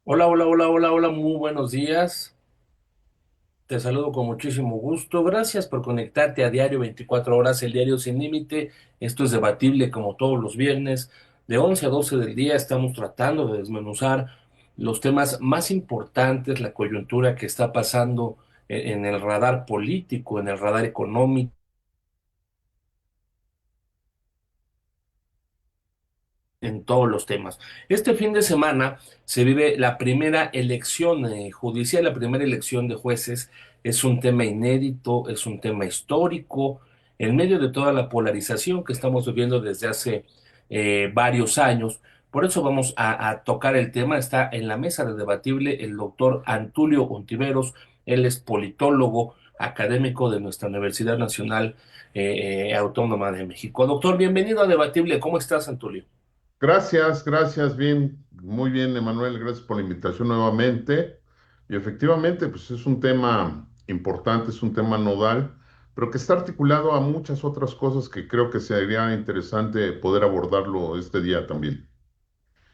Hola, hola, hola, hola, hola, muy buenos días. Te saludo con muchísimo gusto. Gracias por conectarte a Diario 24 horas, el diario sin límite. Esto es debatible como todos los viernes. De 11 a 12 del día estamos tratando de desmenuzar los temas más importantes, la coyuntura que está pasando en el radar político, en el radar económico, en todos los temas. Este fin de semana se vive la primera elección judicial, la primera elección de jueces. Es un tema inédito, es un tema histórico, en medio de toda la polarización que estamos viviendo desde hace varios años. Por eso vamos a tocar el tema. Está en la mesa de debatible el doctor Antulio Ontiveros. Él es politólogo, académico de nuestra Universidad Nacional Autónoma de México. Doctor, bienvenido a Debatible. ¿Cómo estás, Antulio? Gracias, gracias, bien, muy bien, Emanuel, gracias por la invitación nuevamente. Y efectivamente, pues es un tema importante, es un tema nodal, pero que está articulado a muchas otras cosas que creo que sería interesante poder abordarlo este día también.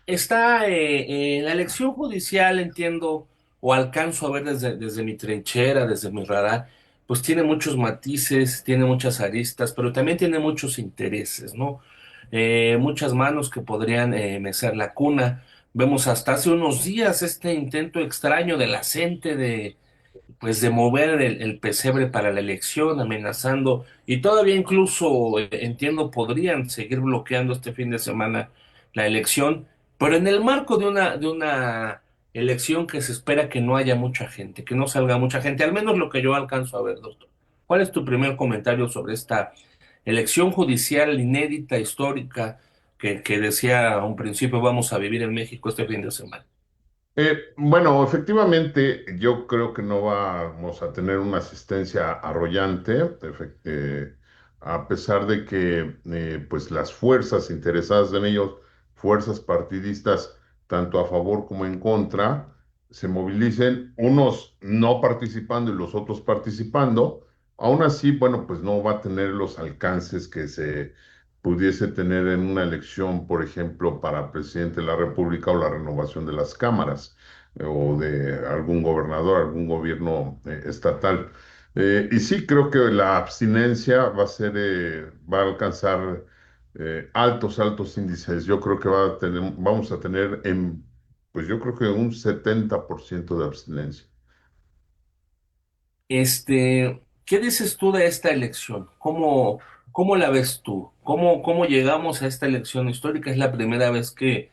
Está en la elección judicial, entiendo, o alcanzo a ver desde mi trinchera, desde mi radar, pues tiene muchos matices, tiene muchas aristas, pero también tiene muchos intereses, ¿no? Muchas manos que podrían mecer la cuna. Vemos hasta hace unos días este intento extraño de la gente pues de mover el pesebre para la elección, amenazando, y todavía incluso entiendo podrían seguir bloqueando este fin de semana la elección, pero en el marco de una elección que se espera que no haya mucha gente, que no salga mucha gente, al menos lo que yo alcanzo a ver, doctor. ¿Cuál es tu primer comentario sobre esta elección judicial inédita, histórica, que decía a un principio vamos a vivir en México este fin de semana? Bueno, efectivamente, yo creo que no vamos a tener una asistencia arrollante, a pesar de que pues las fuerzas interesadas en ellos, fuerzas partidistas, tanto a favor como en contra, se movilicen, unos no participando y los otros participando. Aún así, bueno, pues no va a tener los alcances que se pudiese tener en una elección, por ejemplo, para presidente de la República o la renovación de las cámaras o de algún gobernador, algún gobierno estatal. Y sí, creo que la abstinencia va a alcanzar altos índices. Yo creo que vamos a tener pues yo creo que un 70% de abstinencia. ¿Qué dices tú de esta elección? ¿Cómo la ves tú? ¿Cómo llegamos a esta elección histórica? Es la primera vez que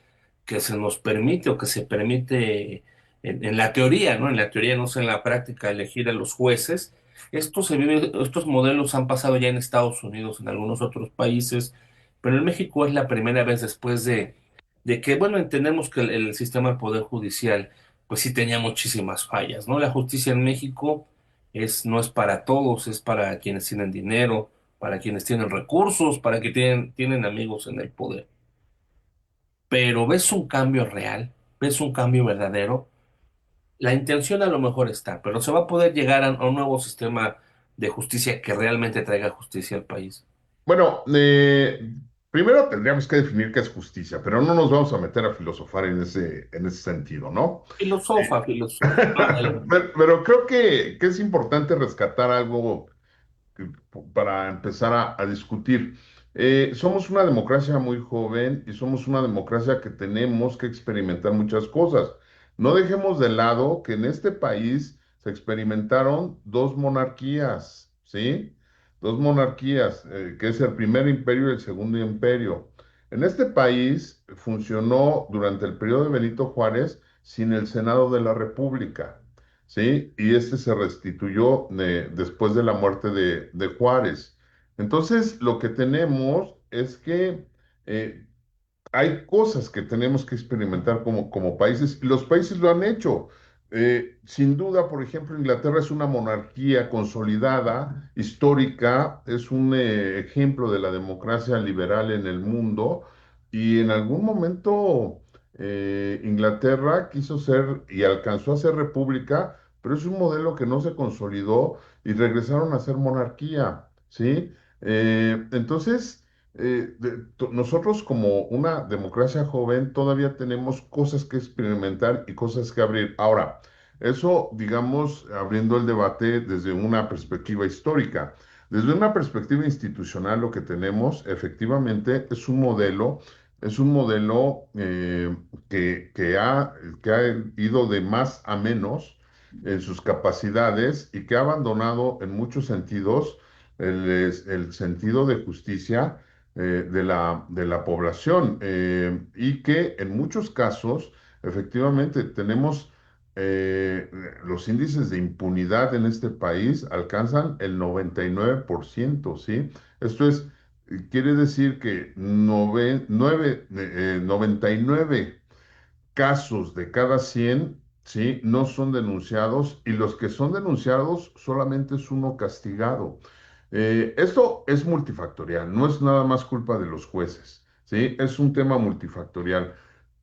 se nos permite o que se permite en la teoría, ¿no? En la teoría, no sé, en la práctica, elegir a los jueces. Estos modelos han pasado ya en Estados Unidos, en algunos otros países, pero en México es la primera vez después de que, bueno, entendemos que el sistema del Poder Judicial, pues sí tenía muchísimas fallas, ¿no? La justicia en México no es para todos, es para quienes tienen dinero, para quienes tienen recursos, para que tienen amigos en el poder. Pero ves un cambio real, ves un cambio verdadero. La intención a lo mejor está, pero se va a poder llegar a un nuevo sistema de justicia que realmente traiga justicia al país. Bueno, primero tendríamos que definir qué es justicia, pero no nos vamos a meter a filosofar en ese sentido, ¿no? Filosofa, filosofa. Adelante. Pero creo que es importante rescatar algo para empezar a discutir. Somos una democracia muy joven y somos una democracia que tenemos que experimentar muchas cosas. No dejemos de lado que en este país se experimentaron dos monarquías, ¿sí? Dos monarquías, que es el primer imperio y el segundo imperio. En este país funcionó durante el periodo de Benito Juárez sin el Senado de la República. ¿Sí? Y este se restituyó después de la muerte de Juárez. Entonces, lo que tenemos es que eh, hay cosas que tenemos que experimentar como países, y los países lo han hecho. Sin duda, por ejemplo, Inglaterra es una monarquía consolidada, histórica, es un ejemplo de la democracia liberal en el mundo, y en algún momento Inglaterra quiso ser y alcanzó a ser república, pero es un modelo que no se consolidó y regresaron a ser monarquía, ¿sí? Entonces, nosotros como una democracia joven todavía tenemos cosas que experimentar y cosas que abrir. Ahora, eso, digamos, abriendo el debate desde una perspectiva histórica. Desde una perspectiva institucional, lo que tenemos efectivamente es un modelo que ha ido de más a menos en sus capacidades y que ha abandonado en muchos sentidos el sentido de justicia de la población y que en muchos casos, efectivamente, tenemos eh, los índices de impunidad en este país alcanzan el 99%, ¿sí? Esto es, quiere decir que 99 casos de cada 100, ¿sí? No son denunciados y los que son denunciados solamente es uno castigado. Esto es multifactorial, no es nada más culpa de los jueces, ¿sí? Es un tema multifactorial.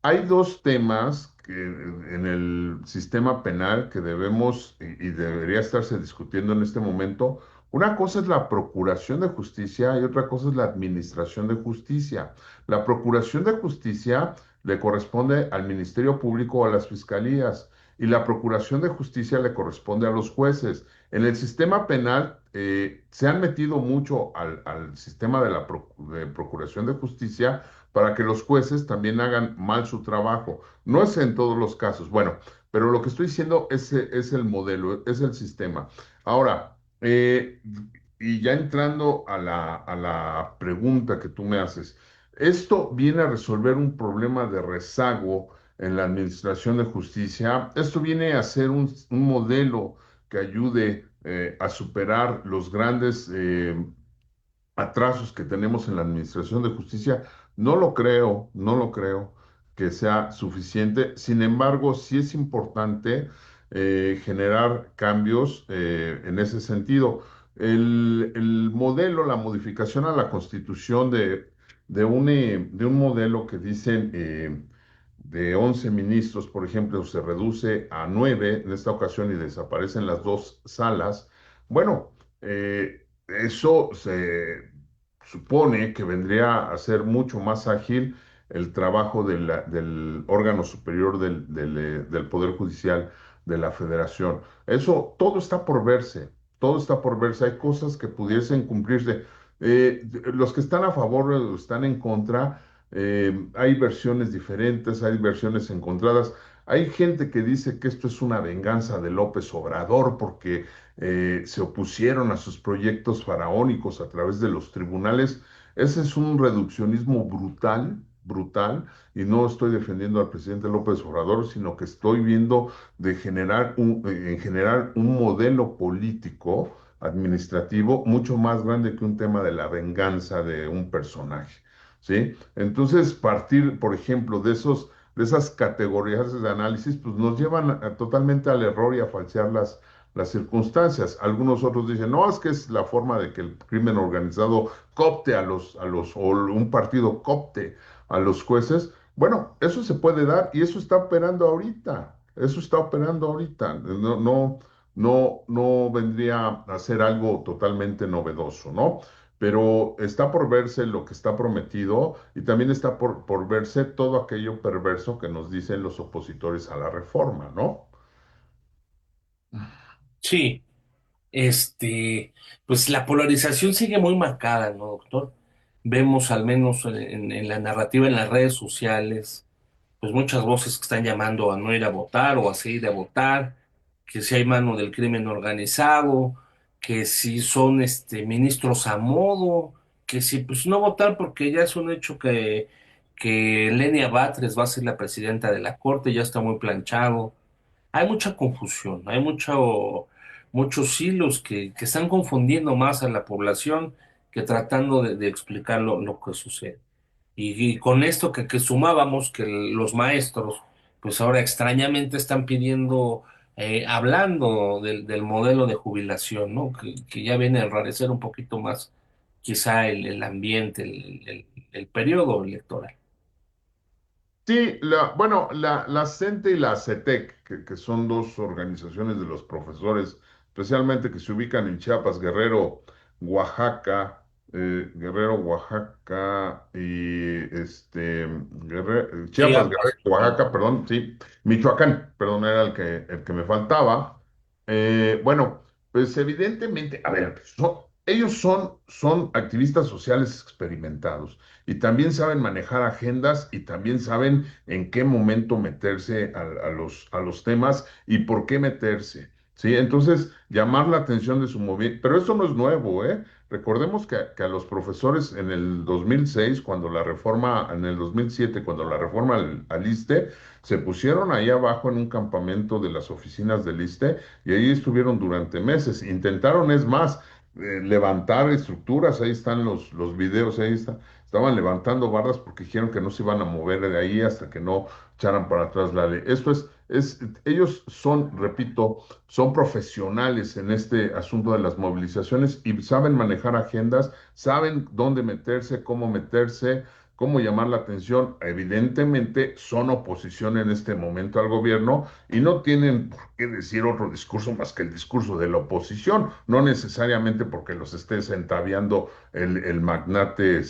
Hay dos temas en el sistema penal que debemos y debería estarse discutiendo en este momento. Una cosa es la procuración de justicia y otra cosa es la administración de justicia. La procuración de justicia le corresponde al Ministerio Público o a las fiscalías y la procuración de justicia le corresponde a los jueces. En el sistema penal se han metido mucho al sistema de la de procuración de justicia para que los jueces también hagan mal su trabajo. No es en todos los casos, bueno, pero lo que estoy diciendo es el modelo, es el sistema. Ahora, y ya entrando a a la pregunta que tú me haces, esto viene a resolver un problema de rezago en la administración de justicia. Esto viene a ser un modelo que ayude a superar los grandes atrasos que tenemos en la administración de justicia. No lo creo, no lo creo que sea suficiente. Sin embargo, sí es importante generar cambios en ese sentido. El modelo, la modificación a la Constitución de un modelo que dicen de 11 ministros, por ejemplo, se reduce a 9 en esta ocasión y desaparecen las dos salas. Bueno, eso se supone que vendría a ser mucho más ágil el trabajo del órgano superior del Poder Judicial de la Federación. Eso todo está por verse, todo está por verse. Hay cosas que pudiesen cumplirse. Los que están a favor o están en contra, hay versiones diferentes, hay versiones encontradas. Hay gente que dice que esto es una venganza de López Obrador porque se opusieron a sus proyectos faraónicos a través de los tribunales. Ese es un reduccionismo brutal, brutal, y no estoy defendiendo al presidente López Obrador, sino que estoy viendo de en general un modelo político administrativo mucho más grande que un tema de la venganza de un personaje, ¿sí? Entonces, partir, por ejemplo, de esas categorías de análisis, pues nos llevan totalmente al error y a falsear las circunstancias. Algunos otros dicen, no, es que es la forma de que el crimen organizado copte o un partido copte a los jueces. Bueno, eso se puede dar y eso está operando ahorita. Eso está operando ahorita. No vendría a ser algo totalmente novedoso, ¿no? Pero está por verse lo que está prometido y también está por verse todo aquello perverso que nos dicen los opositores a la reforma, ¿no? Sí, pues la polarización sigue muy marcada, ¿no, doctor? Vemos al menos en la narrativa en las redes sociales, pues muchas voces que están llamando a no ir a votar o a seguir a votar, que si hay mano del crimen organizado, que si son ministros a modo, que si pues no votar porque ya es un hecho que Lenia Batres va a ser la presidenta de la Corte, ya está muy planchado. Hay mucha confusión, hay muchos hilos que están confundiendo más a la población que tratando de explicar lo que sucede. Y con esto que sumábamos que los maestros, pues ahora extrañamente están pidiendo, hablando del modelo de jubilación, ¿no? Que ya viene a enrarecer un poquito más quizá el ambiente, el periodo electoral. Sí, bueno, la CENTE y la CETEC, que son dos organizaciones de los profesores, especialmente que se ubican en Chiapas, Guerrero, Oaxaca. Guerrero, Oaxaca y Chiapas, Chiapas. Guerrero, Oaxaca, perdón, sí, Michoacán, perdón, era el que me faltaba. Bueno, pues evidentemente, a ver, ellos son activistas sociales experimentados y también saben manejar agendas y también saben en qué momento meterse a los temas y por qué meterse. Sí, entonces llamar la atención de su movimiento, pero eso no es nuevo, ¿eh? Recordemos que a los profesores en el 2006, en el 2007, cuando la reforma al ISSSTE, se pusieron ahí abajo en un campamento de las oficinas del ISSSTE y ahí estuvieron durante meses. Intentaron, es más, levantar estructuras, ahí están los videos, ahí está. Estaban levantando barras porque dijeron que no se iban a mover de ahí hasta que no echaran para atrás la ley. Ellos son, repito, son profesionales en este asunto de las movilizaciones y saben manejar agendas, saben dónde meterse, cómo llamar la atención. Evidentemente son oposición en este momento al gobierno y no tienen por qué decir otro discurso más que el discurso de la oposición, no necesariamente porque los esté centaviando el magnate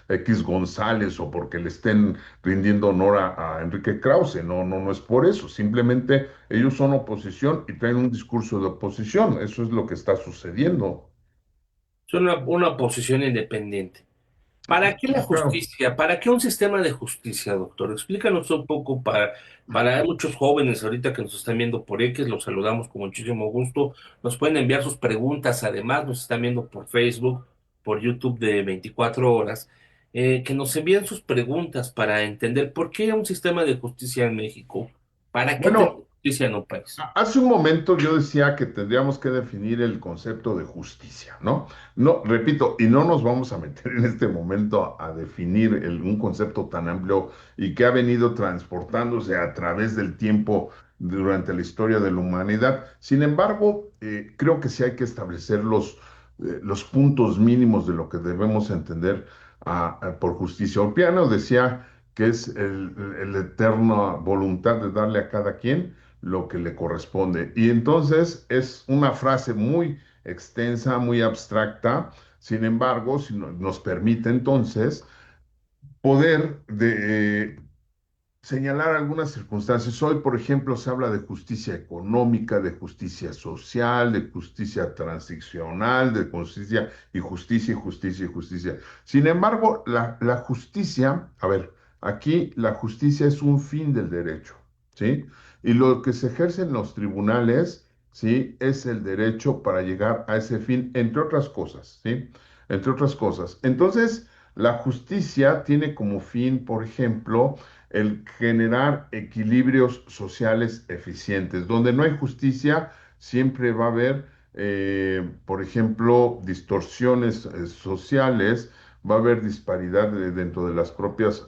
X González o porque le estén rindiendo honor a Enrique Krause, no, no, no es por eso, simplemente ellos son oposición y traen un discurso de oposición. Eso es lo que está sucediendo. Es una posición independiente. ¿Para qué la Sí, claro. justicia? ¿Para qué un sistema de justicia, doctor? Explícanos un poco para muchos jóvenes ahorita que nos están viendo por X, los saludamos con muchísimo gusto. Nos pueden enviar sus preguntas, además nos están viendo por Facebook, por YouTube de 24 horas, que nos envíen sus preguntas para entender por qué un sistema de justicia en México. ¿Para qué tener Bueno, justicia en un país? hace un momento yo decía que tendríamos que definir el concepto de justicia, ¿no? No, repito, y no nos vamos a meter en este momento a definir un concepto tan amplio y que ha venido transportándose a través del tiempo durante la historia de la humanidad. Sin embargo, creo que sí hay que establecer los puntos mínimos de lo que debemos entender por justicia. Orpiano decía que es el eterna voluntad de darle a cada quien lo que le corresponde. Y entonces es una frase muy extensa, muy abstracta, sin embargo, si nos permite entonces poder señalar algunas circunstancias. Hoy, por ejemplo, se habla de justicia económica, de justicia social, de justicia transicional, de justicia y justicia y justicia y justicia. Sin embargo, la justicia, a ver, aquí la justicia es un fin del derecho, ¿sí? Y lo que se ejerce en los tribunales, ¿sí? Es el derecho para llegar a ese fin, entre otras cosas, ¿sí? Entre otras cosas. Entonces, la justicia tiene como fin, por ejemplo, el generar equilibrios sociales eficientes. Donde no hay justicia, siempre va a haber, por ejemplo, distorsiones sociales, va a haber disparidad dentro de las propias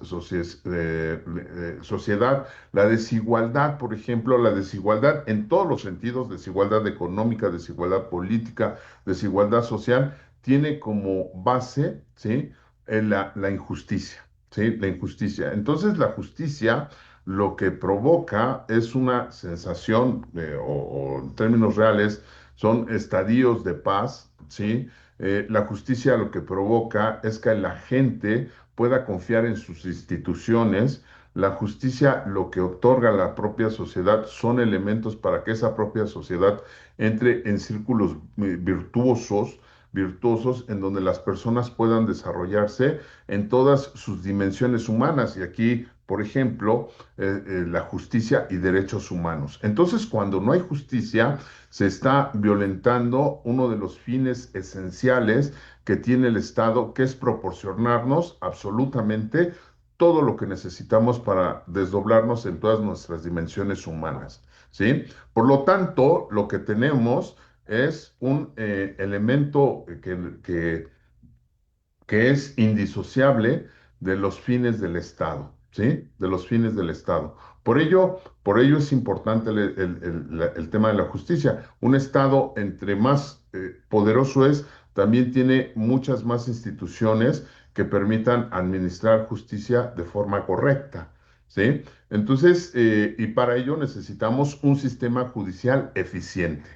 sociedad, la desigualdad, por ejemplo, la desigualdad en todos los sentidos, desigualdad económica, desigualdad política, desigualdad social, tiene como base, ¿sí? La injusticia. ¿Sí? La injusticia. Entonces, la justicia lo que provoca es una sensación, o en términos reales, son estadios de paz, ¿sí? La justicia lo que provoca es que la gente pueda confiar en sus instituciones. La justicia lo que otorga a la propia sociedad son elementos para que esa propia sociedad entre en círculos virtuosos en donde las personas puedan desarrollarse en todas sus dimensiones humanas. Y aquí, por ejemplo, la justicia y derechos humanos. Entonces, cuando no hay justicia, se está violentando uno de los fines esenciales que tiene el Estado, que es proporcionarnos absolutamente todo lo que necesitamos para desdoblarnos en todas nuestras dimensiones humanas. ¿Sí? Por lo tanto, lo que tenemos es un elemento que es indisociable de los fines del Estado, ¿sí? De los fines del Estado. Por ello es importante el tema de la justicia. Un Estado, entre más poderoso es, también tiene muchas más instituciones que permitan administrar justicia de forma correcta, ¿sí? Entonces, y para ello necesitamos un sistema judicial eficiente,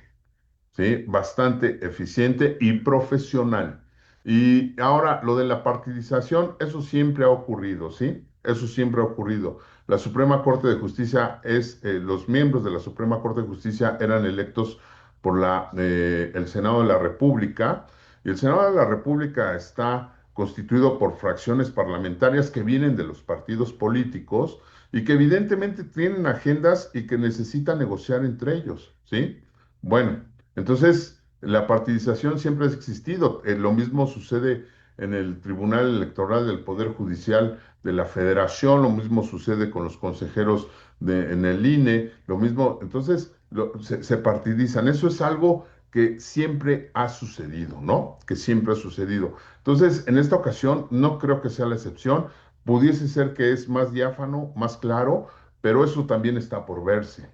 ¿sí? Bastante eficiente y profesional. Y ahora, lo de la partidización, eso siempre ha ocurrido, ¿sí? Eso siempre ha ocurrido. La Suprema Corte de Justicia los miembros de la Suprema Corte de Justicia eran electos por el Senado de la República, y el Senado de la República está constituido por fracciones parlamentarias que vienen de los partidos políticos y que evidentemente tienen agendas y que necesitan negociar entre ellos, ¿sí? Bueno, entonces la partidización siempre ha existido. Lo mismo sucede en el Tribunal Electoral del Poder Judicial de la Federación, lo mismo sucede con los consejeros en el INE, lo mismo, entonces se partidizan. Eso es algo que siempre ha sucedido, ¿no? Que siempre ha sucedido. Entonces, en esta ocasión no creo que sea la excepción. Pudiese ser que es más diáfano, más claro, pero eso también está por verse.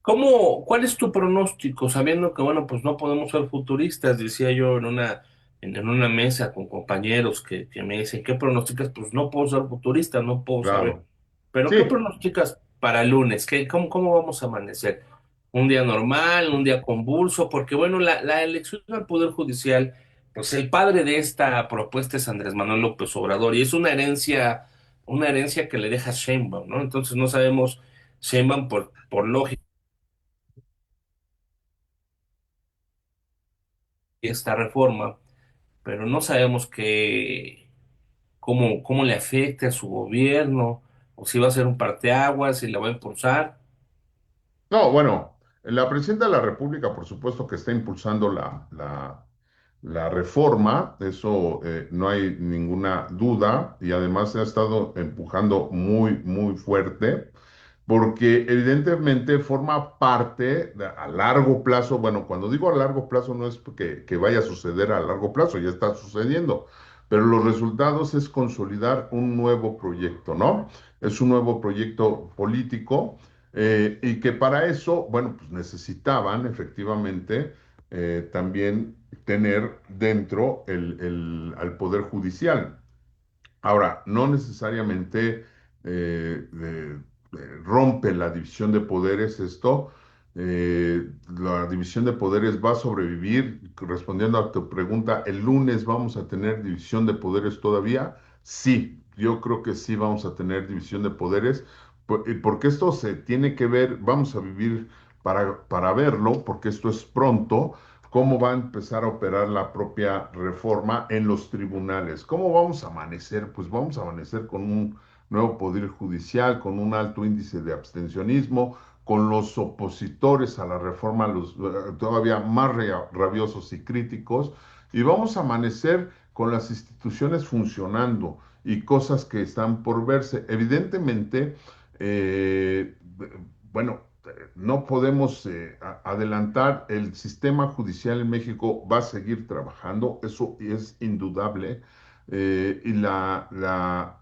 ¿Cuál es tu pronóstico? Sabiendo que, bueno, pues no podemos ser futuristas, decía yo en una mesa con compañeros que me dicen, ¿qué pronosticas? Pues no puedo ser futurista, no puedo saber. Claro. Pero ¿qué Sí. pronosticas para el lunes? ¿Cómo vamos a amanecer? ¿Un día normal, un día convulso? Porque, bueno, la elección al Poder Judicial, pues el padre de esta propuesta es Andrés Manuel López Obrador, y es una herencia que le deja Sheinbaum, ¿no? Entonces no sabemos, Sheinbaum por lógica, esta reforma, pero no sabemos cómo le afecte a su gobierno, o si va a ser un parteaguas, si la va a impulsar. No, bueno, la presidenta de la República, por supuesto que está impulsando la reforma, eso no hay ninguna duda, y además se ha estado empujando muy, muy fuerte porque evidentemente forma parte a largo plazo. Bueno, cuando digo a largo plazo no es que vaya a suceder a largo plazo, ya está sucediendo, pero los resultados es consolidar un nuevo proyecto, ¿no? Es un nuevo proyecto político, y que para eso, bueno, pues necesitaban efectivamente también tener dentro al Poder Judicial. Ahora, no necesariamente rompe la división de poderes esto. La división de poderes va a sobrevivir. Respondiendo a tu pregunta, ¿el lunes vamos a tener división de poderes todavía? Sí, yo creo que sí vamos a tener división de poderes, porque esto se tiene que ver, vamos a vivir para verlo, porque esto es pronto. ¿Cómo va a empezar a operar la propia reforma en los tribunales? ¿Cómo vamos a amanecer? Pues vamos a amanecer con un nuevo poder judicial, con un alto índice de abstencionismo, con los opositores a la reforma todavía más rabiosos y críticos, y vamos a amanecer con las instituciones funcionando y cosas que están por verse. Evidentemente, eh, bueno, no podemos adelantar. El sistema judicial en México va a seguir trabajando, eso es indudable. Y la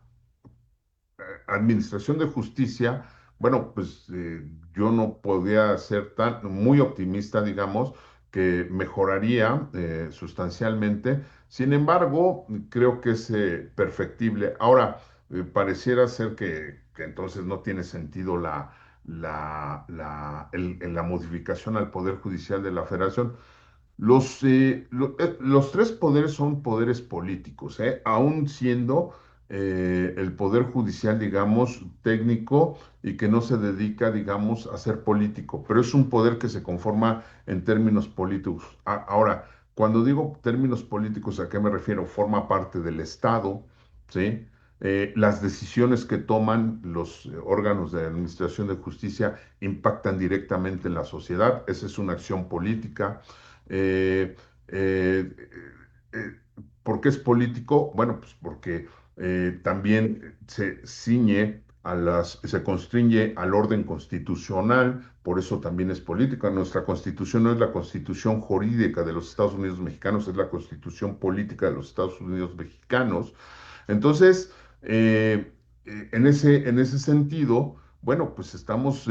Administración de Justicia, bueno, pues yo no podía ser tan muy optimista, digamos, que mejoraría sustancialmente. Sin embargo, creo que es perfectible. Ahora, pareciera ser que entonces no tiene sentido la modificación al Poder Judicial de la Federación. Los tres poderes son poderes políticos, aún siendo el poder judicial, digamos, técnico y que no se dedica, digamos, a ser político, pero es un poder que se conforma en términos políticos. Ahora, cuando digo términos políticos, ¿a qué me refiero? Forma parte del Estado, ¿sí? Las decisiones que toman los órganos de administración de justicia impactan directamente en la sociedad. Esa es una acción política. Eh, eh, eh, ¿Por qué es político? Bueno, pues porque también se ciñe se constriñe al orden constitucional, por eso también es política. Nuestra constitución no es la constitución jurídica de los Estados Unidos mexicanos, es la constitución política de los Estados Unidos mexicanos. Entonces, en ese sentido, bueno, pues estamos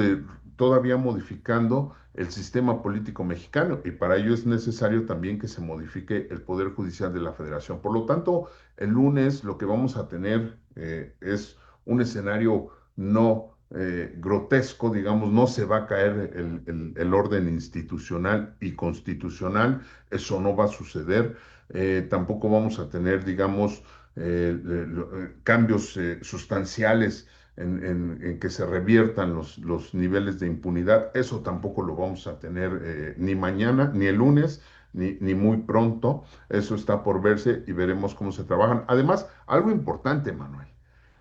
todavía modificando el sistema político mexicano, y para ello es necesario también que se modifique el Poder Judicial de la Federación. Por lo tanto, el lunes lo que vamos a tener es un escenario no grotesco, digamos, no se va a caer el orden institucional y constitucional, eso no va a suceder. Tampoco vamos a tener, digamos, cambios sustanciales en que se reviertan los niveles de impunidad. Eso tampoco lo vamos a tener ni mañana, ni el lunes, ni muy pronto. Eso está por verse y veremos cómo se trabajan. Además, algo importante, Manuel.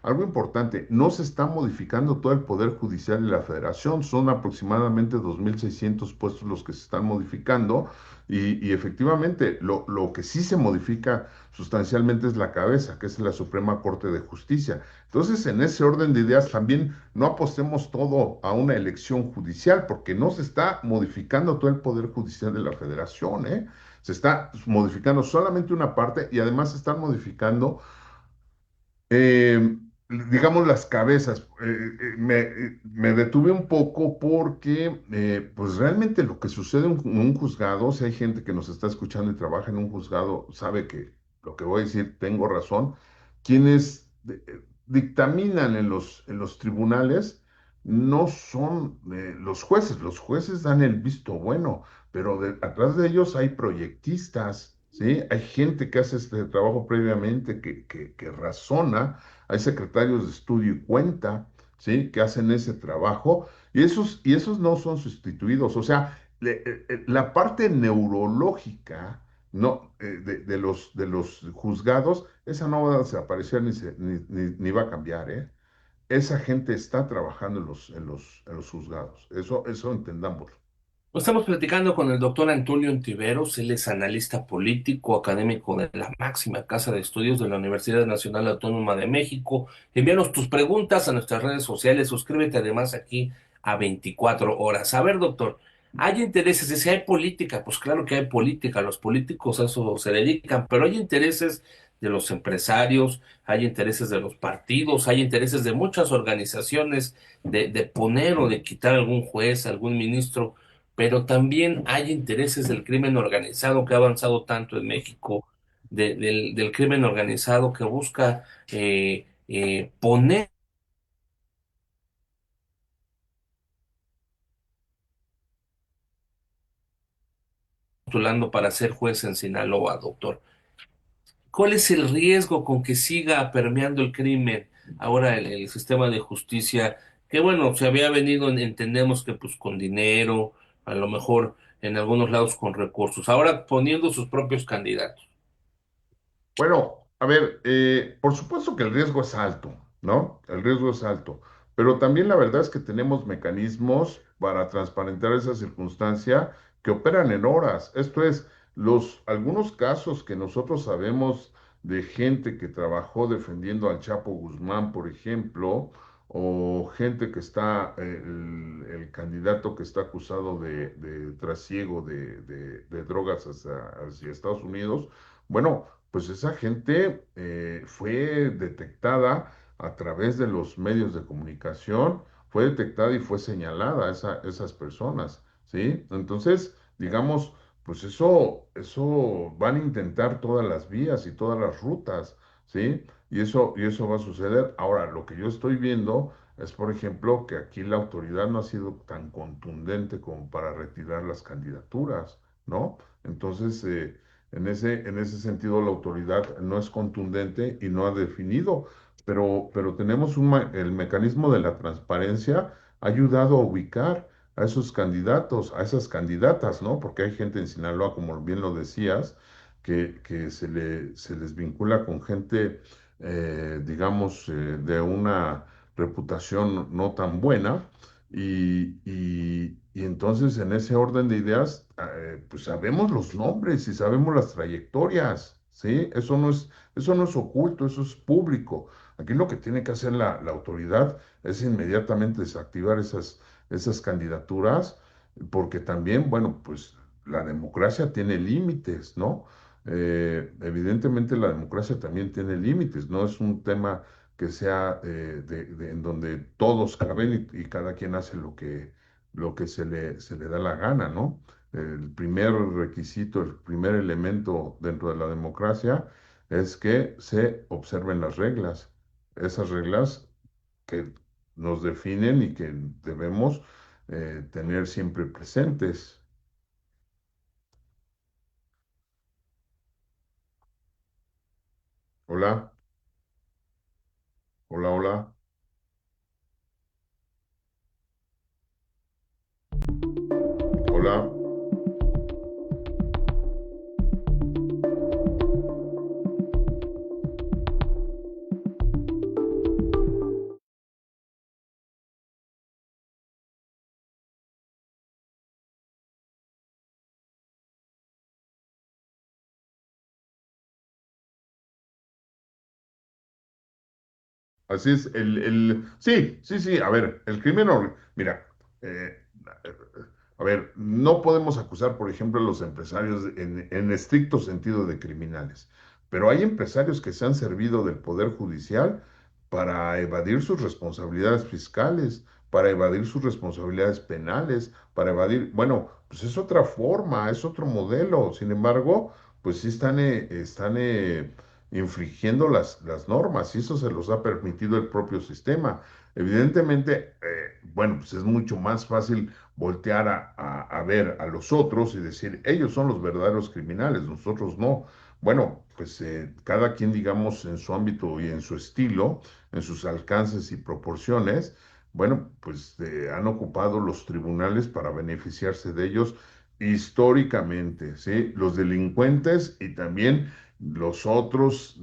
Algo importante, no se está modificando todo el Poder Judicial de la Federación, son aproximadamente 2.600 puestos los que se están modificando y efectivamente lo que sí se modifica sustancialmente es la cabeza, que es la Suprema Corte de Justicia. Entonces, en ese orden de ideas, también no apostemos todo a una elección judicial, porque no se está modificando todo el Poder Judicial de la Federación, ¿eh? Se está modificando solamente una parte y además se están modificando eh, digamos, las cabezas. Me detuve un poco porque, pues realmente lo que sucede en un juzgado, si hay gente que nos está escuchando y trabaja en un juzgado, sabe que lo que voy a decir tengo razón. Quienes dictaminan en los tribunales no son los jueces dan el visto bueno, pero atrás de ellos hay proyectistas, ¿sí? Hay gente que hace este trabajo previamente, que razona, hay secretarios de estudio y cuenta, ¿sí? Que hacen ese trabajo y esos no son sustituidos. O sea, la parte neurológica no, de los juzgados, esa no va a desaparecer ni va a cambiar, ¿eh? Esa gente está trabajando en los juzgados. Eso entendámoslo. Estamos platicando con el doctor Antonio Ontiveros, él es analista político, académico de la máxima casa de estudios de la Universidad Nacional Autónoma de México. Envíanos tus preguntas a nuestras redes sociales, suscríbete además aquí a 24 horas. A ver, doctor, ¿hay intereses? Si hay política, pues claro que hay política, los políticos a eso se dedican, pero hay intereses de los empresarios, hay intereses de los partidos, hay intereses de muchas organizaciones de poner o de quitar algún juez, algún ministro, pero también hay intereses del crimen organizado que ha avanzado tanto en México, del crimen organizado que busca poner postulando para ser juez en Sinaloa, doctor. ¿Cuál es el riesgo con que siga permeando el crimen ahora el sistema de justicia? Que bueno, se había venido, entendemos que pues con dinero, a lo mejor en algunos lados con recursos, ahora poniendo sus propios candidatos. Bueno, a ver, por supuesto que el riesgo es alto, ¿no? El riesgo es alto, pero también la verdad es que tenemos mecanismos para transparentar esa circunstancia que operan en horas. Esto es, algunos casos que nosotros sabemos de gente que trabajó defendiendo al Chapo Guzmán, por ejemplo, o gente que está, el candidato que está acusado de trasiego de drogas hacia Estados Unidos. Bueno, pues esa gente fue detectada a través de los medios de comunicación, fue detectada y fue señalada esas personas, ¿sí? Entonces, digamos, pues eso van a intentar todas las vías y todas las rutas, ¿sí? Y eso va a suceder. Ahora, lo que yo estoy viendo es, por ejemplo, que aquí la autoridad no ha sido tan contundente como para retirar las candidaturas, ¿no? Entonces, en ese sentido, la autoridad no es contundente y no ha definido, pero tenemos el mecanismo de la transparencia ha ayudado a ubicar a esos candidatos, a esas candidatas, ¿no? Porque hay gente en Sinaloa, como bien lo decías, que se les vincula con gente, digamos, de una reputación no tan buena. Y entonces en ese orden de ideas, pues sabemos los nombres y sabemos las trayectorias, ¿sí? Eso no es oculto, eso es público. Aquí lo que tiene que hacer la autoridad es inmediatamente desactivar esas candidaturas, porque también, bueno, pues la democracia tiene límites, ¿no? Evidentemente la democracia también tiene límites, no es un tema que sea en donde todos caben y cada quien hace lo que se le da la gana, ¿no? El primer requisito, el primer elemento dentro de la democracia es que se observen las reglas. Esas reglas que nos definen y que debemos tener siempre presentes. Hola, hola, hola, hola. Así es, sí, sí, sí, a ver, el crimen, mira, eh, a ver, no podemos acusar, por ejemplo, a los empresarios en estricto sentido de criminales, pero hay empresarios que se han servido del Poder Judicial para evadir sus responsabilidades fiscales, para evadir sus responsabilidades penales, para evadir, bueno, pues es otra forma, es otro modelo, sin embargo, pues sí están infringiendo las normas y eso se los ha permitido el propio sistema. Evidentemente, bueno, pues es mucho más fácil voltear a ver a los otros y decir, ellos son los verdaderos criminales, nosotros no. Bueno, pues cada quien, digamos, en su ámbito y en su estilo, en sus alcances y proporciones, bueno, pues han ocupado los tribunales para beneficiarse de ellos históricamente, ¿sí? Los delincuentes y también los otros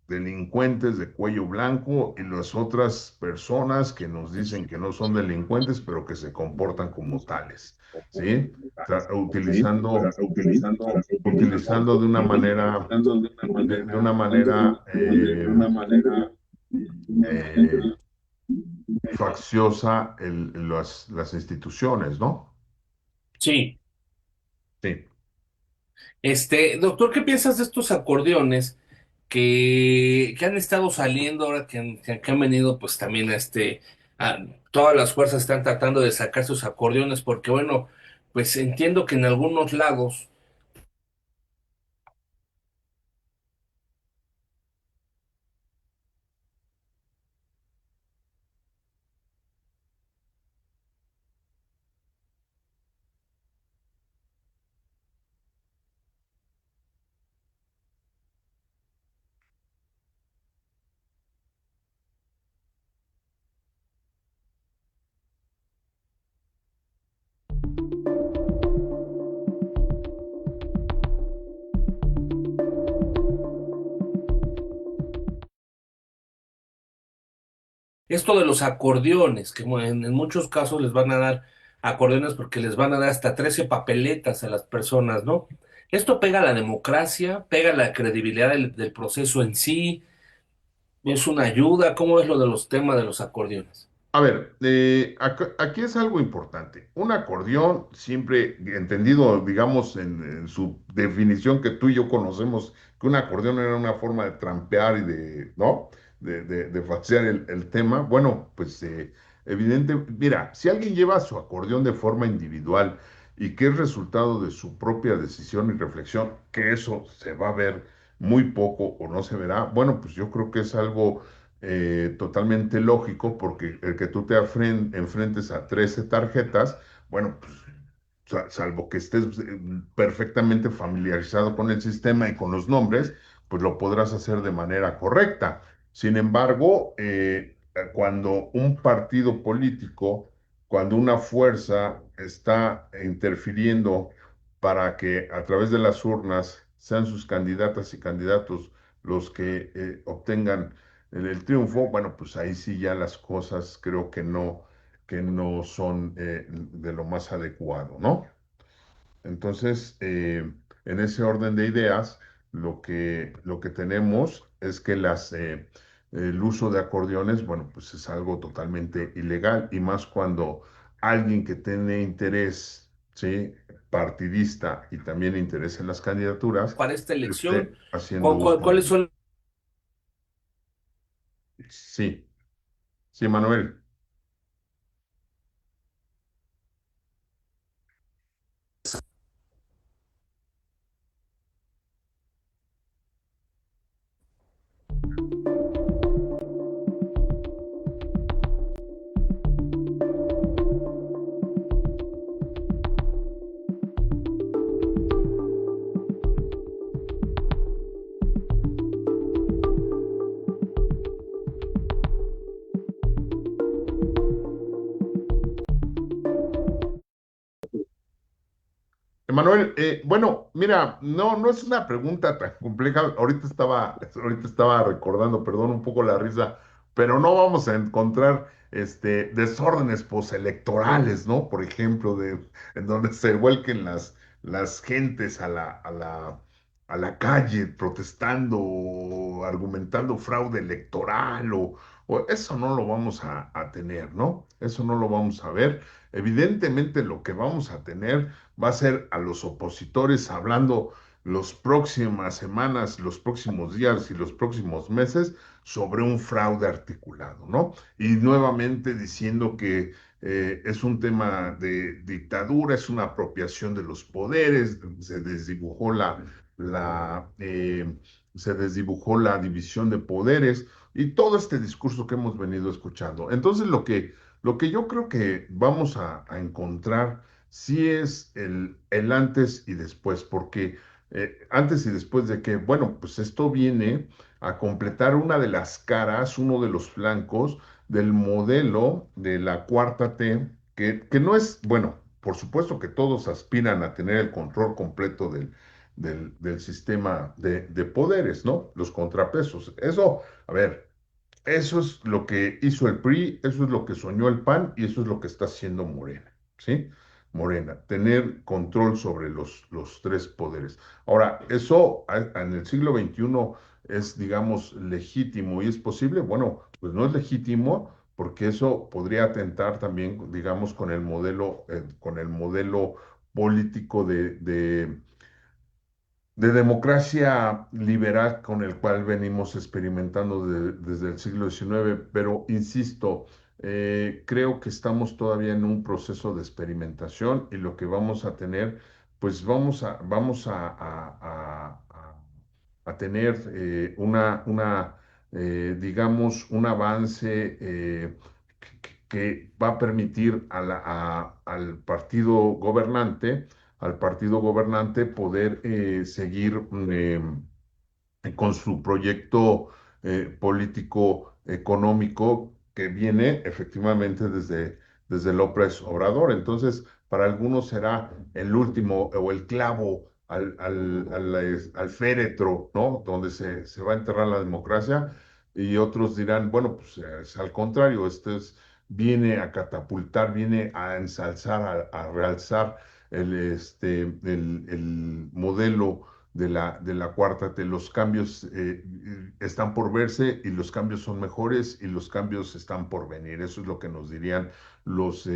delincuentes de cuello blanco y las otras personas que nos dicen que no son delincuentes, pero que se comportan como tales, ¿sí? Utilizando, utilizando de una manera eh, facciosa las instituciones, ¿no? Sí. Sí. Doctor, ¿qué piensas de estos acordeones que han estado saliendo ahora que han venido pues también todas las fuerzas están tratando de sacar sus acordeones porque bueno, pues entiendo que en algunos lados. Esto de los acordeones, que en muchos casos les van a dar acordeones porque les van a dar hasta 13 papeletas a las personas, ¿no? Esto pega a la democracia, pega a la credibilidad del proceso en sí, es una ayuda. ¿Cómo es lo de los temas de los acordeones? A ver, aquí es algo importante. Un acordeón, siempre entendido, digamos, en su definición que tú y yo conocemos, que un acordeón era una forma de trampear y de, ¿no? De falsear el tema. Bueno, pues evidente, mira, si alguien lleva su acordeón de forma individual y que es resultado de su propia decisión y reflexión, que eso se va a ver muy poco o no se verá, bueno, pues yo creo que es algo totalmente lógico porque el que tú te enfrentes a 13 tarjetas, bueno, pues salvo que estés perfectamente familiarizado con el sistema y con los nombres, pues lo podrás hacer de manera correcta. Sin embargo, cuando un partido político, cuando una fuerza está interfiriendo para que a través de las urnas sean sus candidatas y candidatos los que obtengan el triunfo, bueno, pues ahí sí ya las cosas creo que no son de lo más adecuado, ¿no? Entonces, en ese orden de ideas, lo que tenemos es que el uso de acordeones, bueno, pues es algo totalmente ilegal y más cuando alguien que tiene interés, ¿sí? Partidista y también interés en las candidaturas, Para esta elección, esté haciendo uso ¿cuáles de... son? Sí, sí, Manuel. Emanuel, bueno, mira, no es una pregunta tan compleja. Ahorita estaba recordando, perdón, un poco la risa, pero no vamos a encontrar desórdenes postelectorales, ¿no? Por ejemplo, en donde se vuelquen las gentes a la calle protestando o argumentando fraude electoral o eso no lo vamos a tener, ¿no? Eso no lo vamos a ver. Evidentemente lo que vamos a tener va a ser a los opositores hablando las próximas semanas, los próximos días y los próximos meses sobre un fraude articulado, ¿no? Y nuevamente diciendo que es un tema de dictadura, es una apropiación de los poderes, la, eh, se desdibujó la división de poderes y todo este discurso que hemos venido escuchando. Entonces, lo que yo creo que vamos a encontrar sí es el antes y después, porque antes y después de que, bueno, pues esto viene a completar una de las caras, uno de los flancos del modelo de la cuarta T, que no es, bueno, por supuesto que todos aspiran a tener el control completo del sistema de poderes, ¿no? Los contrapesos. Eso, a ver, eso es lo que hizo el PRI, eso es lo que soñó el PAN y eso es lo que está haciendo Morena, ¿sí? Morena, tener control sobre los tres poderes. Ahora, eso en el siglo XXI es, digamos, legítimo y es posible. Bueno, pues no es legítimo porque eso podría atentar también, digamos, con el modelo político de democracia liberal con el cual venimos experimentando desde el siglo XIX, pero insisto, creo que estamos todavía en un proceso de experimentación y lo que vamos a tener, pues vamos a tener digamos, un avance que va a permitir al partido gobernante poder seguir con su proyecto político económico que viene efectivamente desde López Obrador. Entonces, para algunos será el último o el clavo al féretro, ¿no? Donde se va a enterrar la democracia, y otros dirán, bueno, pues es al contrario, viene a catapultar, viene a ensalzar, a realzar el modelo de la cuarta T. Los cambios están por verse y los cambios son mejores y los cambios están por venir. Eso es lo que nos dirían los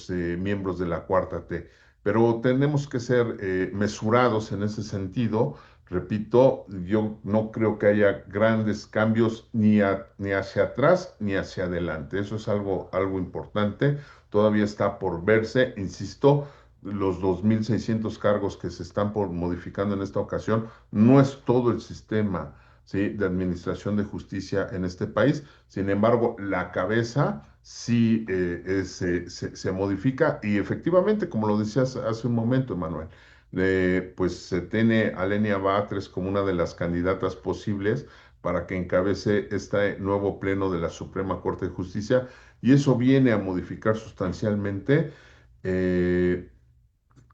miembros de la cuarta T. Pero tenemos que ser mesurados en ese sentido. Repito, yo no creo que haya grandes cambios ni hacia atrás ni hacia adelante. Eso es algo importante. Todavía está por verse, insisto, los 2.600 cargos que se están modificando en esta ocasión, no es todo el sistema, ¿sí?, de administración de justicia en este país. Sin embargo, la cabeza sí se modifica y efectivamente, como lo decías hace un momento, Emanuel, pues se tiene a Lenia Batres como una de las candidatas posibles para que encabece este nuevo pleno de la Suprema Corte de Justicia, y eso viene a modificar sustancialmente, eh,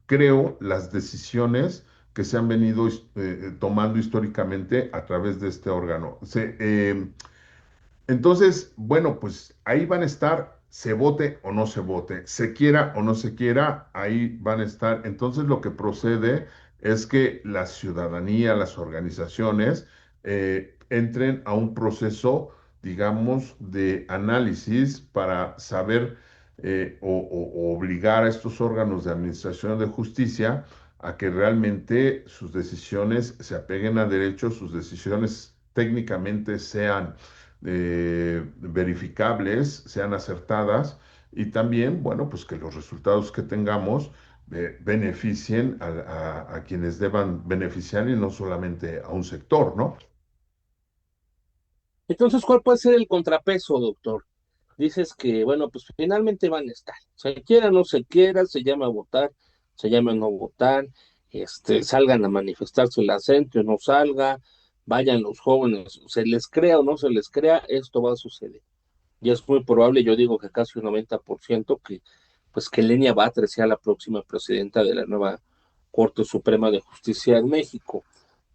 creo, las decisiones que se han venido tomando históricamente a través de este órgano. Entonces, bueno, pues ahí van a estar, se vote o no se vote, se quiera o no se quiera, ahí van a estar. Entonces, lo que procede es que la ciudadanía, las organizaciones, entren a un proceso, digamos, de análisis para saber o obligar a estos órganos de administración de justicia a que realmente sus decisiones se apeguen a derechos, sus decisiones técnicamente sean verificables, sean acertadas, y también, bueno, pues que los resultados que tengamos beneficien a quienes deban beneficiar y no solamente a un sector, ¿no? Entonces, ¿cuál puede ser el contrapeso, doctor? Dices que, bueno, pues finalmente van a estar. Se quiera o no se quiera, se llama a votar, se llama a no votar, salgan a manifestarse la gente o no salga, vayan los jóvenes, se les crea o no se les crea, esto va a suceder. Y es muy probable, yo digo que casi un 90% que, pues que Lenia Batres sea la próxima presidenta de la nueva Corte Suprema de Justicia en México.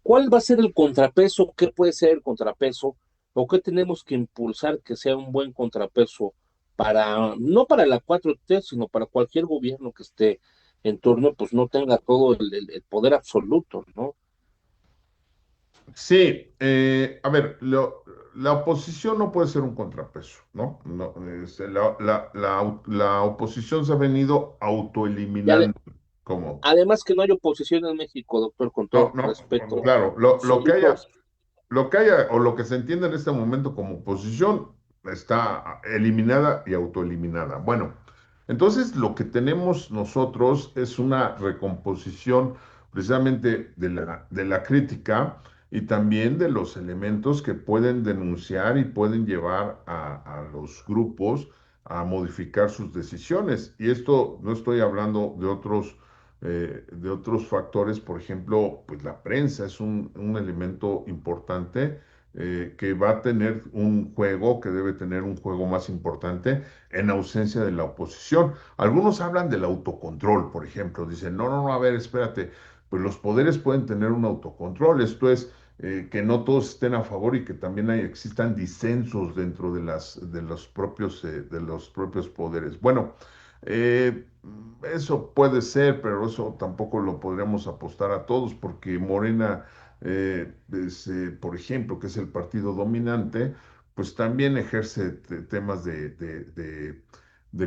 ¿Cuál va a ser el contrapeso? ¿Qué puede ser el contrapeso? ¿O qué tenemos que impulsar que sea un buen contrapeso para, no para la 4T, sino para cualquier gobierno que esté en turno, pues no tenga todo el poder absoluto, ¿no? Sí, a ver, la oposición no puede ser un contrapeso, ¿no? No, la oposición se ha venido Y autoeliminando como, además que no hay oposición en México, doctor, con no, todo no, respeto, claro, solitos. lo que haya o lo que se entiende en este momento como oposición está eliminada y autoeliminada. Bueno, entonces lo que tenemos nosotros es una recomposición precisamente de la crítica y también de los elementos que pueden denunciar y pueden llevar a los grupos a modificar sus decisiones. Y esto no estoy hablando de otros factores, por ejemplo, pues la prensa es un elemento importante que va a tener un juego, que debe tener un juego más importante en ausencia de la oposición. Algunos hablan del autocontrol, por ejemplo, dicen, no, no, no, a ver, espérate, pues los poderes pueden tener un autocontrol, esto es que no todos estén a favor y que también existan disensos dentro de los propios poderes. Bueno, eh, eso puede ser, pero eso tampoco lo podríamos apostar a todos, porque Morena, por ejemplo, que es el partido dominante, pues también ejerce temas de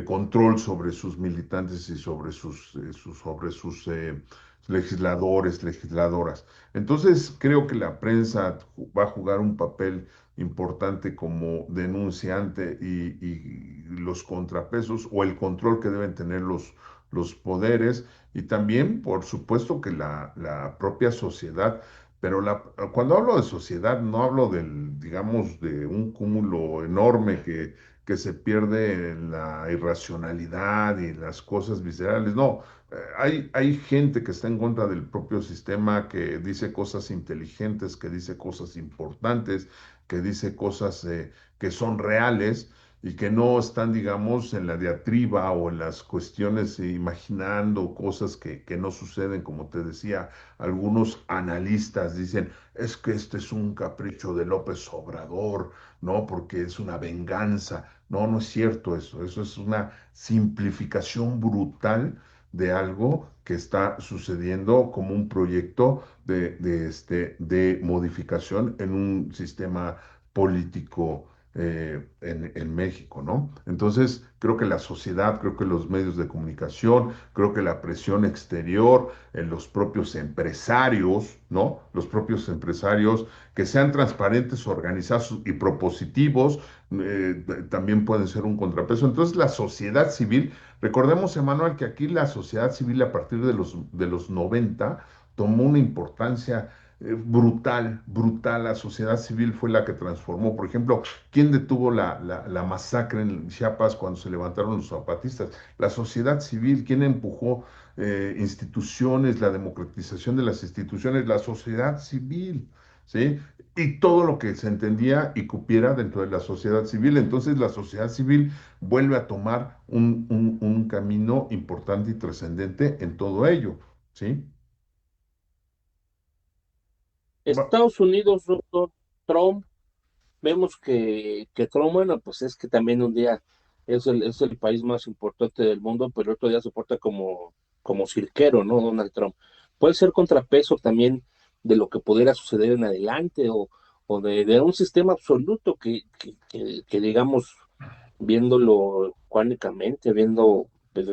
control sobre sus militantes y sobre sus legisladores, legisladoras. Entonces, creo que la prensa va a jugar un papel importante como denunciante y los contrapesos o el control que deben tener los poderes y también, por supuesto, que la propia sociedad. Pero cuando hablo de sociedad, no hablo digamos, de un cúmulo enorme que se pierde en la irracionalidad y las cosas viscerales. No, hay gente que está en contra del propio sistema, que dice cosas inteligentes, que dice cosas importantes, que dice cosas que son reales y que no están, digamos, en la diatriba o en las cuestiones imaginando cosas que no suceden, como te decía, algunos analistas dicen, es que este es un capricho de López Obrador, ¿no? Porque es una venganza. No, no es cierto eso es una simplificación brutal de algo que está sucediendo como un proyecto de modificación en un sistema político en México, ¿no? Entonces, creo que la sociedad, creo que los medios de comunicación, creo que la presión exterior, en los propios empresarios, ¿no? Los propios empresarios que sean transparentes, organizados y propositivos, también pueden ser un contrapeso. Entonces, la sociedad civil, recordemos, Emanuel, que aquí la sociedad civil a partir de los 90 tomó una importancia brutal, brutal. La sociedad civil fue la que transformó. Por ejemplo, ¿quién detuvo la masacre en Chiapas cuando se levantaron los zapatistas? La sociedad civil. ¿Quién empujó instituciones, la democratización de las instituciones? La sociedad civil, ¿sí? Y todo lo que se entendía y cupiera dentro de la sociedad civil. Entonces, la sociedad civil vuelve a tomar un camino importante y trascendente en todo ello, ¿sí? Va- Estados Unidos, doctor, Trump, vemos que Trump, bueno, pues es que también un día es el país más importante del mundo, pero otro día se porta como cirquero, ¿no? Donald Trump. Puede ser contrapeso también de lo que pudiera suceder en adelante o de un sistema absoluto que digamos, viéndolo cuánicamente, viendo, pues,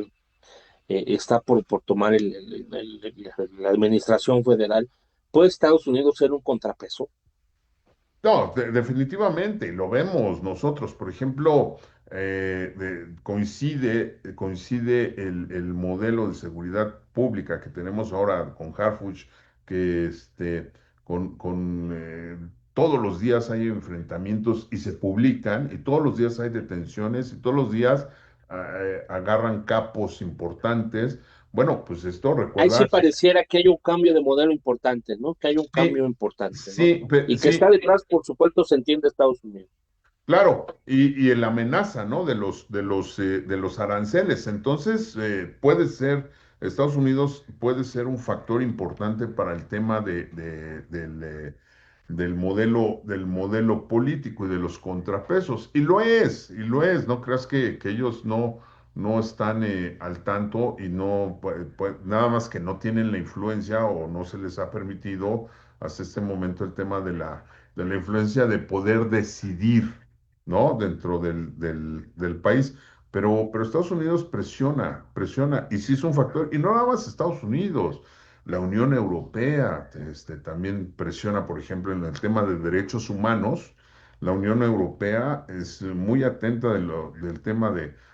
está por tomar la administración federal. ¿Puede Estados Unidos ser un contrapeso? No, definitivamente, lo vemos nosotros. Por ejemplo, coincide el modelo de seguridad pública que tenemos ahora con Harfuch, que todos los días hay enfrentamientos y se publican, y todos los días hay detenciones, y todos los días agarran capos importantes. Bueno, pues esto Ahí sí recuerda. pareciera que hay un cambio de modelo importante, ¿no? Que hay un Sí, cambio importante, ¿no? sí, Y que está sí. detrás, por supuesto, se entiende Estados Unidos. Claro, y en la amenaza, ¿no? De los aranceles. Entonces, puede ser Estados Unidos puede ser un factor importante para el tema del modelo político y de los contrapesos. Y lo es. No creas que ellos no están al tanto y no, nada más que no tienen la influencia o no se les ha permitido hasta este momento el tema de la influencia de poder decidir, ¿no? Dentro del país. Pero Estados Unidos presiona, y sí es un factor, y no nada más Estados Unidos, la Unión Europea también presiona, por ejemplo, en el tema de derechos humanos. La Unión Europea es muy atenta del tema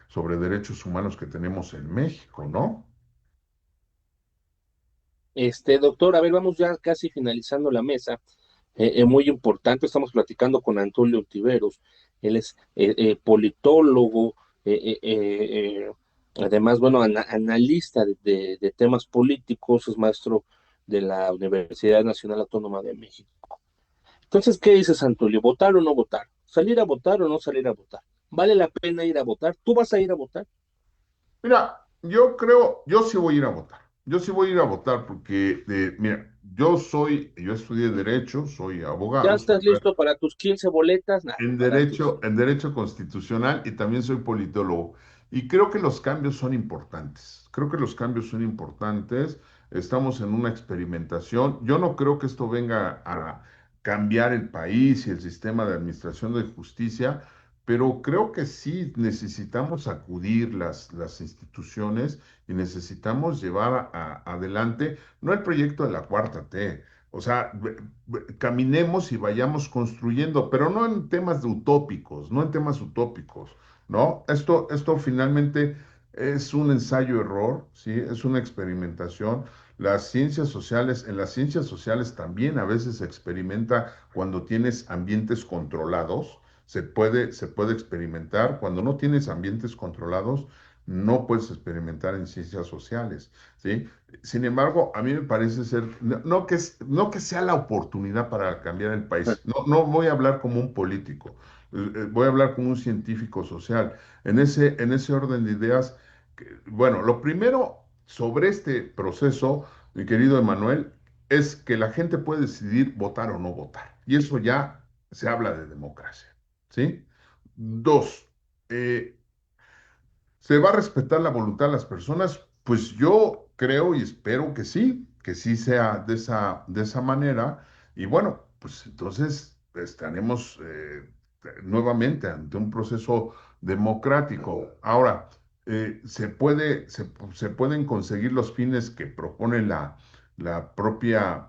sobre derechos humanos que tenemos en México, ¿no? Doctor, a ver, vamos ya casi finalizando la mesa. Muy importante, estamos platicando con Antonio Tiveros. Él es politólogo, además, bueno, analista de temas políticos, es maestro de la Universidad Nacional Autónoma de México. Entonces, ¿qué dices, Antonio? ¿Votar o no votar? ¿Salir a votar o no salir a votar? ¿Vale la pena ir a votar? ¿Tú vas a ir a votar? Mira, yo creo, yo sí voy a ir a votar. Yo sí voy a ir a votar porque, mira, yo estudié Derecho, soy ¿Ya abogado, estás listo para tus 15 boletas? Nah, para tus... en derecho constitucional y también soy politólogo. Y creo que los cambios son importantes. Creo que los cambios son importantes. Estamos en una experimentación. Yo no creo que esto venga a cambiar el país y el sistema de administración de justicia, pero creo que sí necesitamos acudir las instituciones y necesitamos llevar adelante, no el proyecto de la cuarta T. O sea, caminemos y vayamos construyendo, pero no en temas de utópicos, no en temas utópicos, ¿no? Esto finalmente es un ensayo-error, ¿sí? Es una experimentación. En las ciencias sociales también a veces se experimenta cuando tienes ambientes controlados, se puede experimentar. Cuando no tienes ambientes controlados, no puedes experimentar en ciencias sociales, ¿sí? Sin embargo, a mí me parece ser, no que sea la oportunidad para cambiar el país. No voy a hablar como un político, voy a hablar como un científico social. En ese orden de ideas, bueno, lo primero sobre este proceso, mi querido Emanuel, es que la gente puede decidir votar o no votar. Y eso ya se habla de democracia, ¿sí? Dos, eh, ¿se va a respetar la voluntad de las personas? Pues yo creo y espero que sí sea de esa manera. Y bueno, pues entonces estaremos nuevamente ante un proceso democrático. Ahora, se pueden conseguir los fines que propone la propia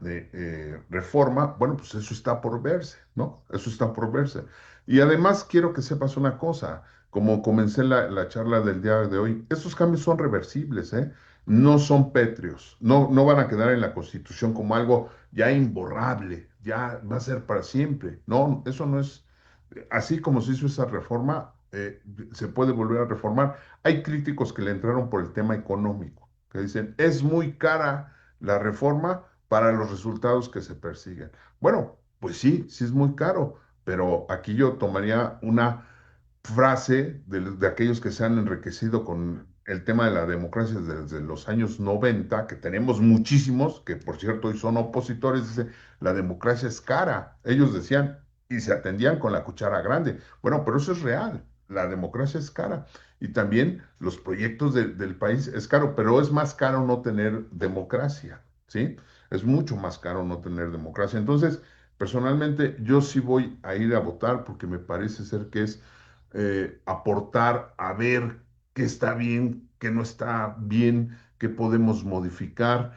reforma. Bueno, pues eso está por verse, ¿no? Eso está por verse. Y además quiero que sepas una cosa, como comencé la charla del día de hoy, estos cambios son reversibles, ¿eh? No son pétreos, no van a quedar en la Constitución como algo ya imborrable, ya va a ser para siempre. No, eso no es, así como se hizo esa reforma, se puede volver a reformar. Hay críticos que le entraron por el tema económico, que dicen, es muy cara la reforma para los resultados que se persiguen. Bueno, pues sí, sí es muy caro, pero aquí yo tomaría una frase de aquellos que se han enriquecido con el tema de la democracia desde los años 90, que tenemos muchísimos, que por cierto hoy son opositores, dice, la democracia es cara. Ellos decían y se atendían con la cuchara grande. Bueno, pero eso es real. La democracia es cara. Y también los proyectos del país es caro, pero es más caro no tener democracia, ¿sí? Es mucho más caro no tener democracia. Entonces, personalmente, yo sí voy a ir a votar porque me parece ser que es aportar a ver qué está bien, qué no está bien, qué podemos modificar.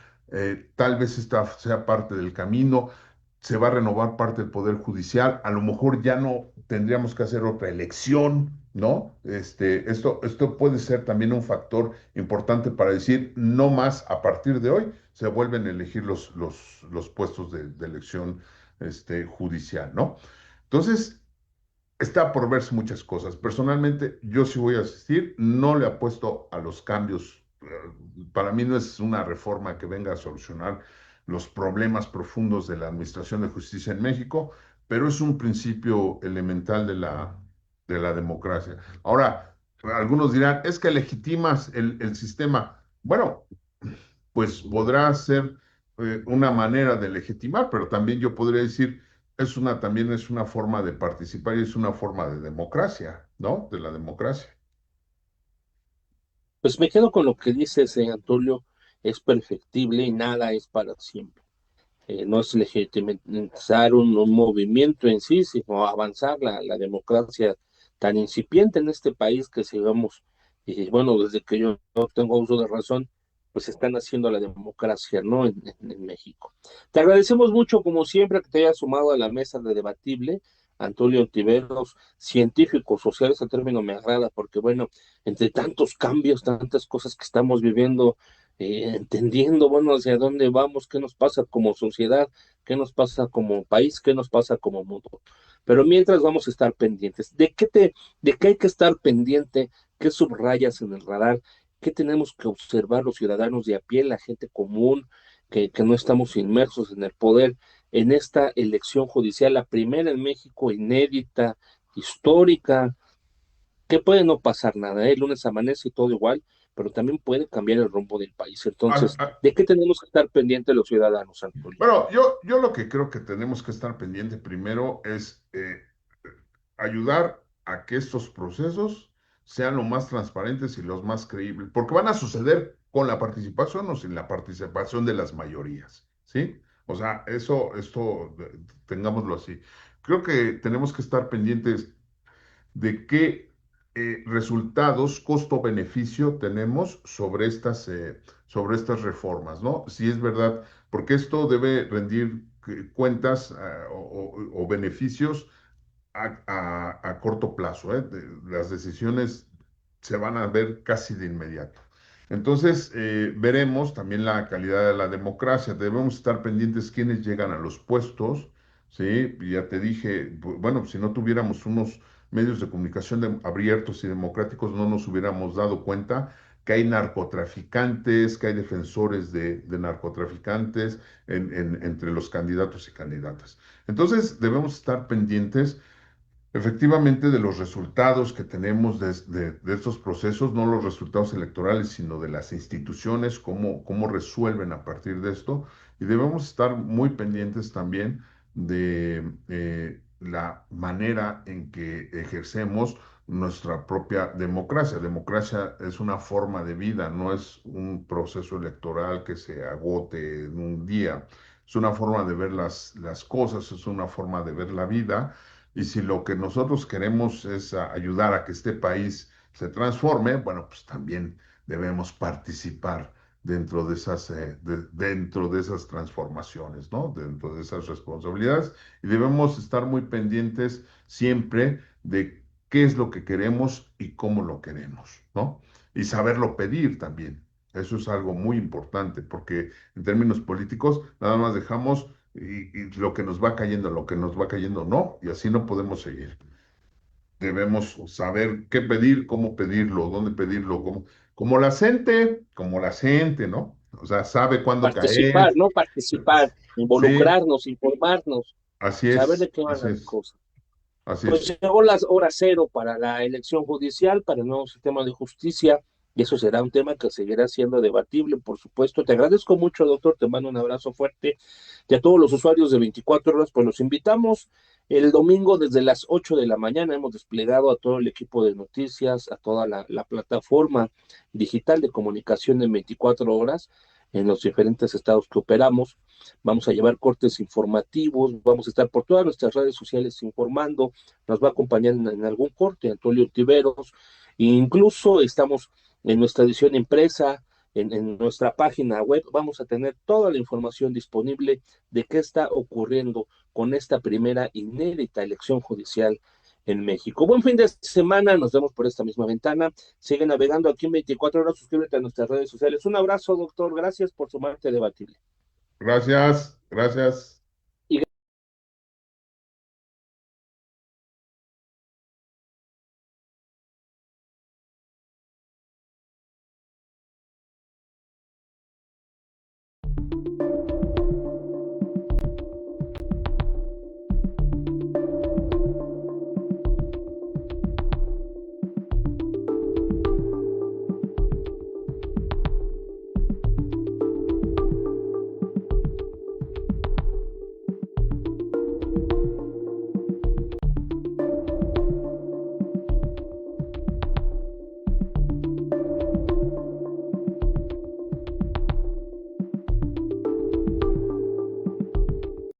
Tal vez esta sea parte del camino, se va a renovar parte del Poder Judicial, a lo mejor ya no tendríamos que hacer otra elección, ¿no? Esto puede ser también un factor importante para decir, no más a partir de hoy se vuelven a elegir los puestos de elección judicial, ¿no? Entonces, está por verse muchas cosas. Personalmente, yo sí voy a asistir, no le apuesto a los cambios. Para mí no es una reforma que venga a solucionar los problemas profundos de la administración de justicia en México, pero es un principio elemental de la democracia. Ahora, algunos dirán, es que legitimas el sistema. Bueno, pues podrá ser una manera de legitimar, pero también yo podría decir, también es una forma de participar y es una forma de democracia, ¿no? De la democracia. Pues me quedo con lo que dices, Antonio, es perfectible y nada es para siempre. No es legitimizar un movimiento en sí, sino avanzar la democracia tan incipiente en este país que sigamos, y bueno, desde que yo no tengo uso de razón, pues están haciendo la democracia, ¿no? En México. Te agradecemos mucho, como siempre, que te hayas sumado a la mesa de debatible. Antonio Ontiveros, científico social, ese término me agrada porque, bueno, entre tantos cambios, tantas cosas que estamos viviendo, entendiendo, bueno, hacia dónde vamos, qué nos pasa como sociedad, qué nos pasa como país, qué nos pasa como mundo. Pero mientras vamos a estar pendientes, de qué hay que estar pendiente? ¿Qué subrayas en el radar? ¿Qué tenemos que observar los ciudadanos de a pie, la gente común, que no estamos inmersos en el poder en esta elección judicial, la primera en México, inédita, histórica? Que puede no pasar nada, ¿eh? El lunes amanece y todo igual, pero también puede cambiar el rumbo del país. Ah, Entonces, ah, ¿de qué tenemos que estar pendientes los ciudadanos, Antonio? bueno, yo lo que creo que tenemos que estar pendiente primero es ayudar a que estos procesos sean lo más transparentes y los más creíbles, porque van a suceder con la participación o sin la participación de las mayorías, ¿sí? O sea, tengámoslo así. Creo que tenemos que estar pendientes de qué resultados, costo-beneficio tenemos sobre estas reformas, ¿no? Si es verdad, porque esto debe rendir cuentas o beneficios a corto plazo, ¿eh? Las decisiones se van a ver casi de inmediato. Entonces, veremos también la calidad de la democracia. Debemos estar pendientes quiénes llegan a los puestos, ¿sí? Ya te dije, bueno, si no tuviéramos unos medios de comunicación abiertos y democráticos, no nos hubiéramos dado cuenta que hay narcotraficantes, que hay defensores de narcotraficantes entre los candidatos y candidatas. Entonces, debemos estar pendientes efectivamente de los resultados que tenemos de estos procesos, no los resultados electorales, sino de las instituciones, cómo resuelven a partir de esto. Y debemos estar muy pendientes también de la manera en que ejercemos nuestra propia democracia. Democracia es una forma de vida, no es un proceso electoral que se agote en un día. Es una forma de ver las cosas, es una forma de ver la vida y si lo que nosotros queremos es ayudar a que este país se transforme, bueno, pues también debemos participar dentro de esas transformaciones, ¿no? Dentro de esas responsabilidades. Y debemos estar muy pendientes siempre de qué es lo que queremos y cómo lo queremos, ¿no? Y saberlo pedir también. Eso es algo muy importante, porque en términos políticos nada más dejamos y lo que nos va cayendo, lo que nos va cayendo, no, y así no podemos seguir. Debemos saber qué pedir, cómo pedirlo, dónde pedirlo, como la gente, ¿no? O sea, sabe cuándo Participar, caer. ¿no? Participar, Sí, involucrarnos, informarnos, saber de qué van así las es, cosas. así Pues es. llegó las horas cero para la elección judicial, para el nuevo sistema de justicia, y eso será un tema que seguirá siendo debatible, por supuesto. Te agradezco mucho, doctor, te mando un abrazo fuerte. Y a todos los usuarios de 24 horas, pues los invitamos el domingo desde las 8 de la mañana. Hemos desplegado a todo el equipo de noticias, a toda la plataforma digital de comunicación en 24 horas en los diferentes estados que operamos. Vamos a llevar cortes informativos, vamos a estar por todas nuestras redes sociales informando, nos va a acompañar en algún corte Antonio Tiveros, e incluso estamos en nuestra edición impresa, en nuestra página web, vamos a tener toda la información disponible de qué está ocurriendo con esta primera inédita elección judicial en México. Buen fin de semana, nos vemos por esta misma ventana. Sigue navegando aquí en 24 horas, suscríbete a nuestras redes sociales. Un abrazo, doctor, gracias por sumarte a debatir. Gracias, gracias.